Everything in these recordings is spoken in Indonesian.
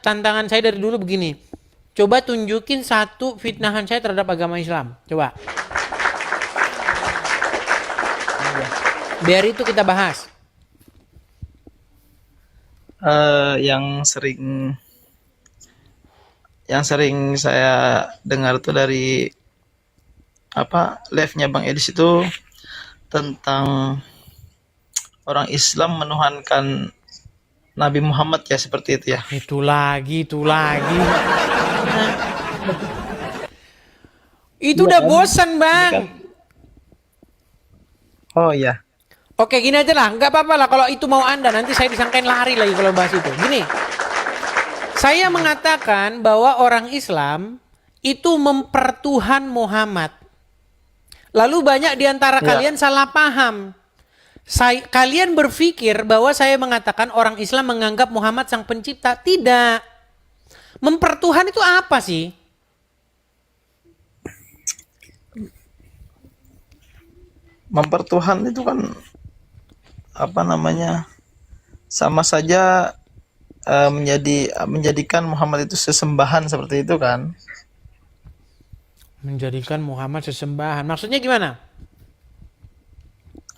tantangan saya dari dulu begini. Coba tunjukin satu fitnahan saya terhadap agama Islam. Coba. Biar itu kita bahas. Yang sering saya dengar tuh dari live-nya Bang Edis itu tentang orang Islam menuhankan Nabi Muhammad ya, seperti itu ya. Itu lagi. Nah, itu Iya udah kan? bosan, Ini Bang. kan, oh iya, Oke, gini aja lah. Nggak apa-apa lah kalau itu mau Anda. Nanti saya disangkain lari lagi kalau bahas itu. Gini, saya mengatakan bahwa orang Islam itu mempertuhan Muhammad. Lalu banyak di antara iya. kalian salah paham. Kalian berpikir bahwa saya mengatakan orang Islam menganggap Muhammad sang pencipta. Tidak. Mempertuhan itu apa sih? Mempertuhan itu kan sama saja menjadikan Muhammad itu sesembahan seperti itu kan. Menjadikan Muhammad sesembahan. Maksudnya gimana?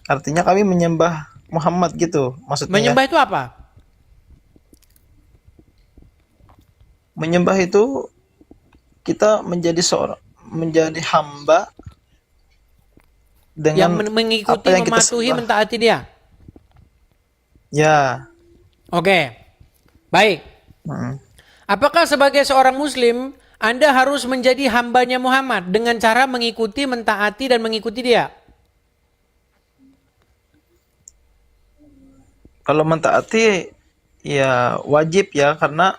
Artinya kami menyembah Muhammad gitu maksudnya ya. Menyembah itu apa? Menyembah itu kita menjadi hamba Yang dengan apa mengikuti, yang kita mematuhi, sembah. mentaati dia. Ya. Oke, baik. Mm. Apakah sebagai seorang Muslim, Anda harus menjadi hambanya Muhammad dengan cara mengikuti, mentaati, dan mengikuti dia? Kalau mentaati ya wajib ya, karena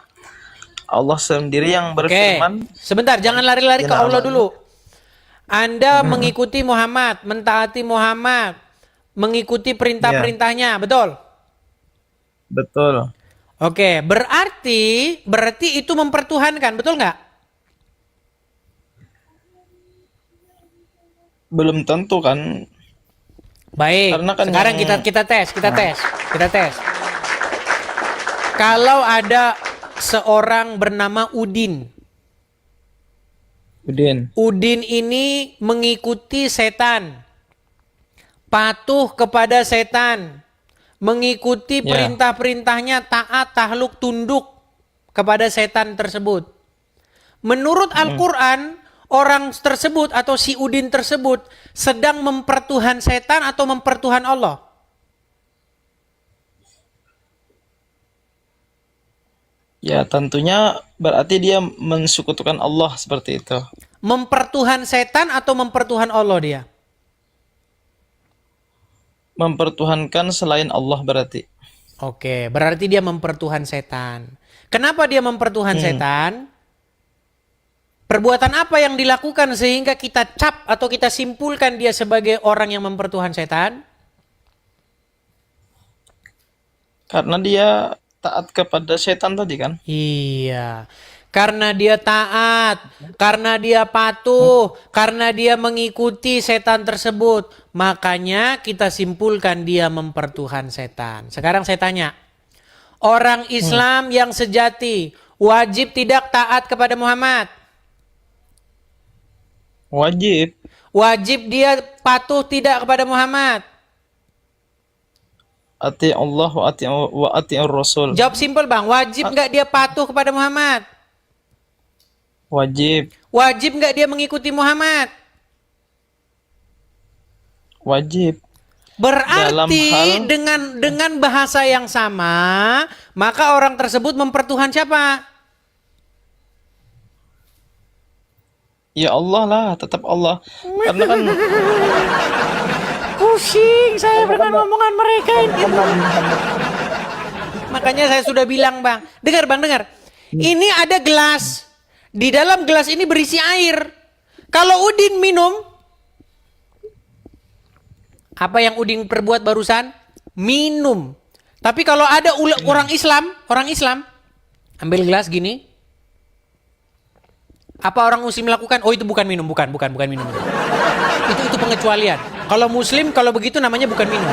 Allah sendiri yang Oke, berfirman sebentar, jangan lari-lari ke Jalla Allah Allah. dulu. Anda Mm. mengikuti Muhammad, mentaati Muhammad, mengikuti Ya, perintah-perintahnya, betul? betul. Oke, berarti itu mempertuhankan, betul nggak? Belum tentu kan, Baik, karena kan sekarang yang kita tes. Kalau ada seorang bernama Udin, Udin. Udin ini mengikuti setan, patuh kepada setan, mengikuti Ya. perintah-perintahnya, taat, tahluk, tunduk kepada setan tersebut. Menurut Mm. Al-Quran, orang tersebut atau si Udin tersebut sedang mempertuhan setan atau mempertuhan Allah. Ya, tentunya berarti dia mensekutukan Allah seperti itu. Mempertuhan setan atau mempertuhan Allah dia. Mempertuhankan selain Allah berarti. Oke, berarti dia mempertuhan setan. Kenapa dia mempertuhan Hmm. setan? Perbuatan apa yang dilakukan sehingga kita cap atau kita simpulkan dia sebagai orang yang mempertuhan setan? Karena dia taat kepada setan tadi kan. Iya. Karena dia taat, karena dia patuh, karena dia mengikuti setan tersebut. Makanya kita simpulkan dia mempertuhan setan. Sekarang saya tanya, orang Hmm. Islam yang sejati wajib tidak taat kepada Muhammad? Wajib. Wajib dia patuh tidak kepada Muhammad? Ati Allah wa ati Rasul. Jawab simpel bang, wajib nggak dia patuh kepada Muhammad? Wajib. Wajib nggak dia mengikuti Muhammad? Wajib. Dalam Berarti hal dengan bahasa yang sama, maka orang tersebut mempertuhan siapa? ya Allah lah, tetap Allah. Karena kan Pusing saya karena kan dengan omongan mereka karena ini. kan Nabi Muhammad. Makanya saya sudah bilang bang, dengar bang, dengar. Ini ada gelas, di dalam gelas ini berisi air. Kalau Udin minum, apa yang Udin perbuat barusan? Minum. Tapi kalau ada orang Islam, ambil gelas gini. Apa orang Muslim lakukan? Oh itu bukan minum, bukan minum. Itu pengecualian. Kalau Muslim kalau begitu namanya bukan minum.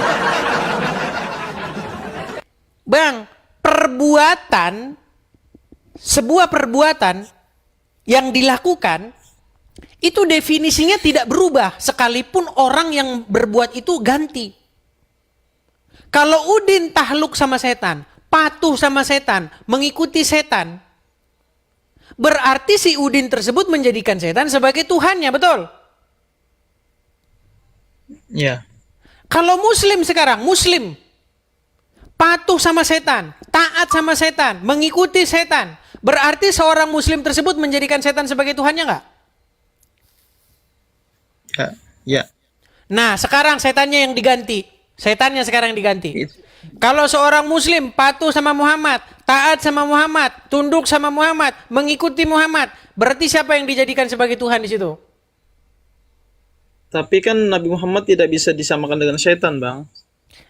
Bang, perbuatan sebuah perbuatan yang dilakukan itu definisinya tidak berubah sekalipun orang yang berbuat itu ganti. Kalau Udin tahluk sama setan, patuh sama setan, mengikuti setan, berarti si Udin tersebut menjadikan setan sebagai Tuhannya, betul? Ya. Kalau Muslim sekarang, Muslim patuh sama setan, taat sama setan, mengikuti setan, berarti seorang Muslim tersebut menjadikan setan sebagai Tuhannya nggak? Ya. Ya. Nah, sekarang setannya yang diganti. Setannya sekarang yang diganti. Kalau seorang Muslim patuh sama Muhammad, taat sama Muhammad, tunduk sama Muhammad, mengikuti Muhammad, berarti siapa yang dijadikan sebagai Tuhan di situ? Tapi kan Nabi Muhammad tidak bisa disamakan dengan setan, Bang.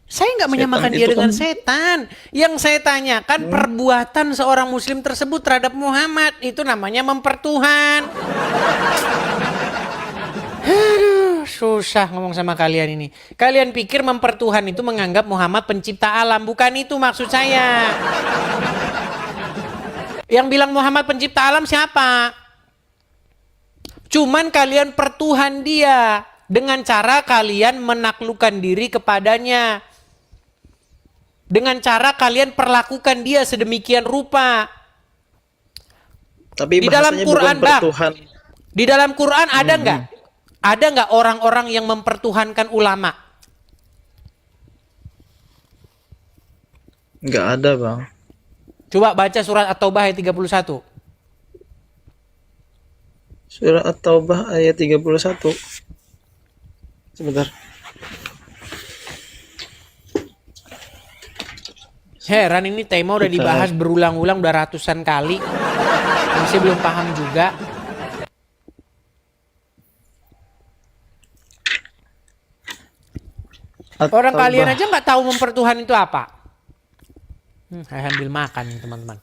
Saya nggak menyamakan Setan dia itu dengan kan- setan. Yang saya tanyakan perbuatan seorang Muslim tersebut terhadap Muhammad itu namanya mempertuhan. Aduh, susah ngomong sama kalian ini. Kalian pikir mempertuhan itu menganggap Muhammad pencipta alam. Bukan itu maksud saya. Yang bilang Muhammad pencipta alam siapa? Cuman kalian pertuhan dia dengan cara kalian menaklukkan diri kepadanya. Dengan cara kalian perlakukan dia sedemikian rupa. Tapi Di dalam bahasanya Quran, bukan Bang. pertuhan. Di dalam Quran ada nggak? Ada nggak orang-orang yang mempertuhankan ulama? Nggak ada, Bang. Coba baca surat At-Taubah ayat 31. Surah At-Taubah ayat 31. Sebentar. Heran ini tema udah dibahas berulang-ulang, udah ratusan kali. Masih belum paham juga. Orang At-Taubah. kalian aja nggak tahu mempertuhan itu apa. Saya ambil makan nih, teman-teman.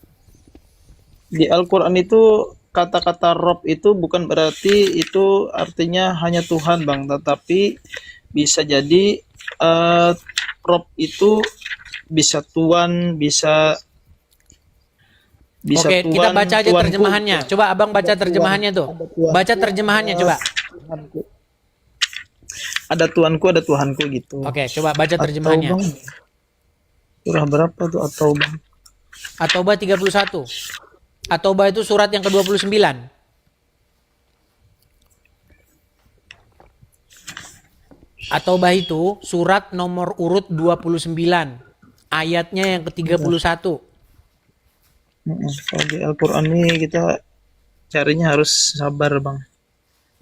Di Al-Quran itu kata-kata Rob itu bukan berarti itu artinya hanya Tuhan, Bang, tetapi bisa jadi Rob itu bisa Tuan, bisa Oke, Tuan, kita baca aja tuanku. terjemahannya. Coba abang baca terjemahannya tuh. Baca terjemahannya coba. Tuhanku. Ada Tuanku, ada Tuhanku gitu. Oke, coba baca terjemahannya. At-Taubah. Surah berapa tuh At-Taubah? At-Taubah 31. At-Taubah itu surat yang ke-29. At-Taubah itu surat nomor urut 29. Ayatnya yang ke-31. Kalau di Al-Quran ini kita carinya harus sabar, Bang.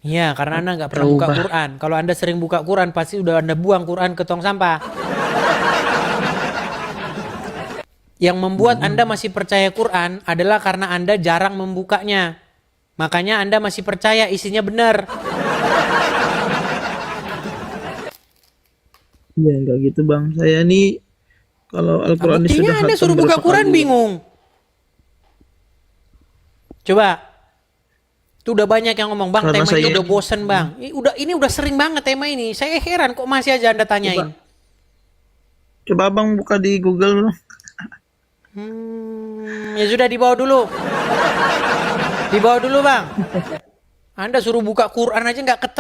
Iya, karena Anda nggak pernah buka Quran. Kalau Anda sering buka Quran, pasti udah Anda buang Quran ke tong sampah. Yang membuat Anda masih percaya Quran adalah karena Anda jarang membukanya. Makanya Anda masih percaya isinya benar. Iya, enggak gitu, Bang. Saya nih kalau Al-Quran ini Buktinya sudah Anda khatam suruh buka berapa Quran kali. bingung. Coba. Itu udah banyak yang ngomong, Bang, Karena tema ini saya- udah bosen, Bang. Ini udah sering banget tema ini. Saya heran kok masih aja Anda tanyain. Coba Bang buka di Google. Ya sudah dibawa dulu. Dibawa dulu, Bang. Anda suruh buka Quran aja nggak ketemu.